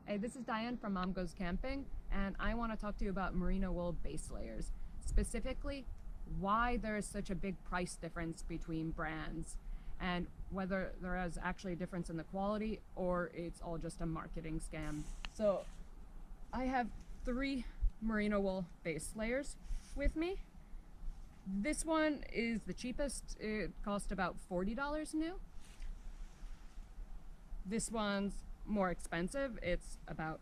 Hey, this is Diane from Mom Goes Camping, and I want to talk to you about merino wool base layers. Specifically, why there is such a big price difference between brands, and whether there is actually a difference in the quality or it's all just a marketing scam. So, I have 3 merino wool base layers with me. This one is the cheapest. It cost about $40 new. This one's more expensive. It's about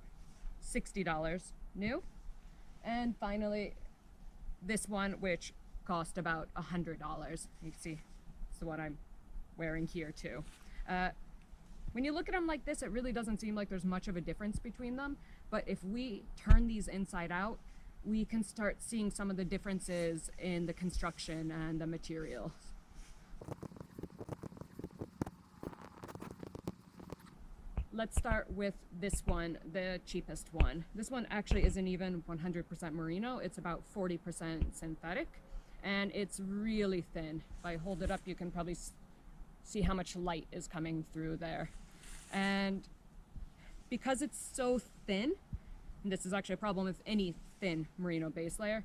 $60 new. And finally, this one, which cost about $100. You can see it's the one I'm wearing here too. When you look at them like this, it really doesn't seem like there's much of a difference between them. But if we turn these inside out, we can start seeing some of the differences in the construction and the materials. Let's start with this one, the cheapest one. This one actually isn't even 100% merino. It's about 40% synthetic, and it's really thin. If I hold it up, you can probably see how much light is coming through there. And because it's so thin, and this is actually a problem with any thin merino base layer,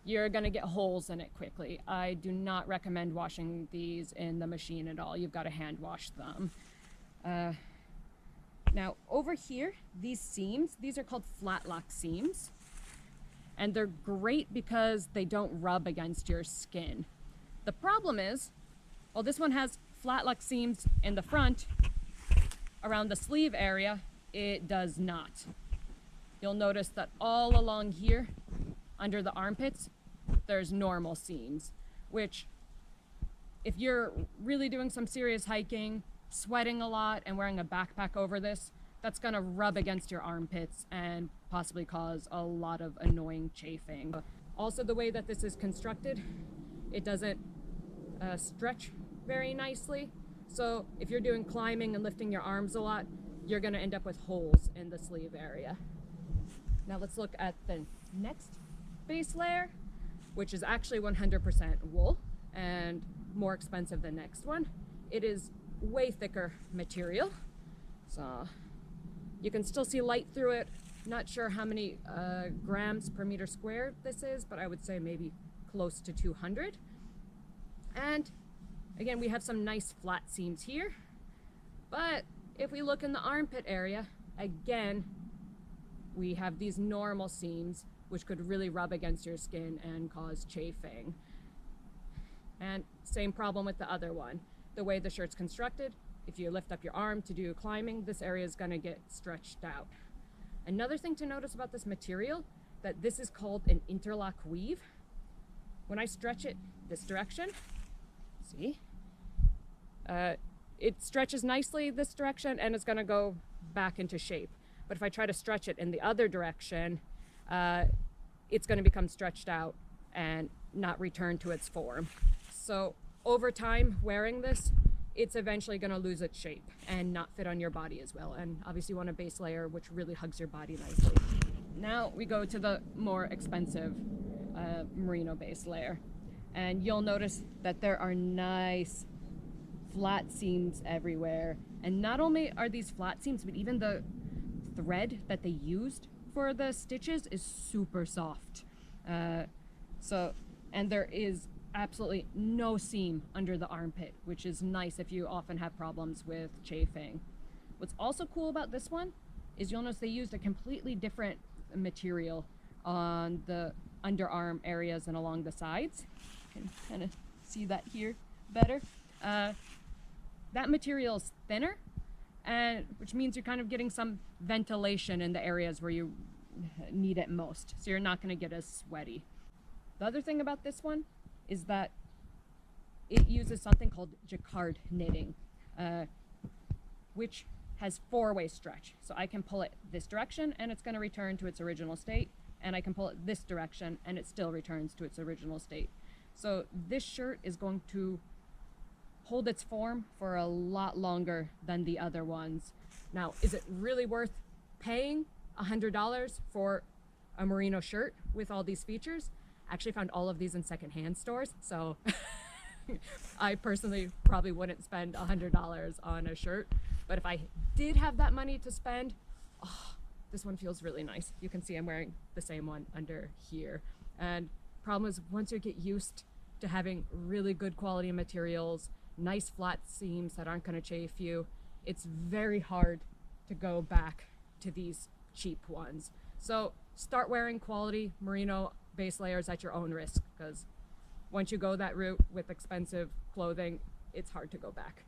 you're gonna get holes in it quickly. I do not recommend washing these in the machine at all. You've got to hand wash them. Now over here, these seams, these are called flat lock seams, and they're great because they don't rub against your skin. The problem is, well, this one has flat lock seams in the front. Around the sleeve area, it does not. You'll notice that all along here, under the armpits, there's normal seams, which if you're really doing some serious hiking, sweating a lot, and wearing a backpack over this, that's gonna rub against your armpits and possibly cause a lot of annoying chafing. Also, the way that this is constructed, it doesn't stretch very nicely. So if you're doing climbing and lifting your arms a lot, you're gonna end up with holes in the sleeve area. Now let's look at the next base layer, which is actually 100% wool and more expensive than the next one. It is way thicker material, so you can still see light through it. Not sure how many grams per meter squared this is, but I would say maybe close to 200. And again, we have some nice flat seams here, but if we look in the armpit area, again, we have these normal seams which could really rub against your skin and cause chafing. And same problem with the other one. The way the shirt's constructed, if you lift up your arm to do climbing, this area is gonna get stretched out. Another thing to notice about this material, that this is called an interlock weave. When I stretch it this direction, see, it stretches nicely this direction and it's gonna go back into shape. But if I try to stretch it in the other direction, it's gonna become stretched out and not return to its form. So over time wearing this, it's eventually gonna lose its shape and not fit on your body as well. And obviously you want a base layer which really hugs your body nicely. Now we go to the more expensive merino base layer. And you'll notice that there are nice flat seams everywhere. And not only are these flat seams, but even the thread that they used for the stitches is super soft. And there is absolutely no seam under the armpit, which is nice if you often have problems with chafing. What's also cool about this one is you'll notice they used a completely different material on the underarm areas and along the sides. You can kind of see that here better. That material is thinner, and which means you're kind of getting some ventilation in the areas where you need it most, so you're not going to get as sweaty. The other thing about this one is that it uses something called jacquard knitting, which has 4-way stretch. So I can pull it this direction and it's going to return to its original state, and I can pull it this direction and it still returns to its original state. So this shirt is going to hold its form for a lot longer than the other ones. Now, is it really worth paying $100 for a merino shirt with all these features? I actually found all of these in secondhand stores, so I personally probably wouldn't spend $100 on a shirt. But if I did have that money to spend oh, this one feels really nice. You can see I'm wearing the same one under here. And problem is, once you get used to having really good quality materials, nice flat seams that aren't going to chafe you, it's very hard to go back to these cheap ones. So start wearing quality merino base layers at your own risk, because once you go that route with expensive clothing, it's hard to go back.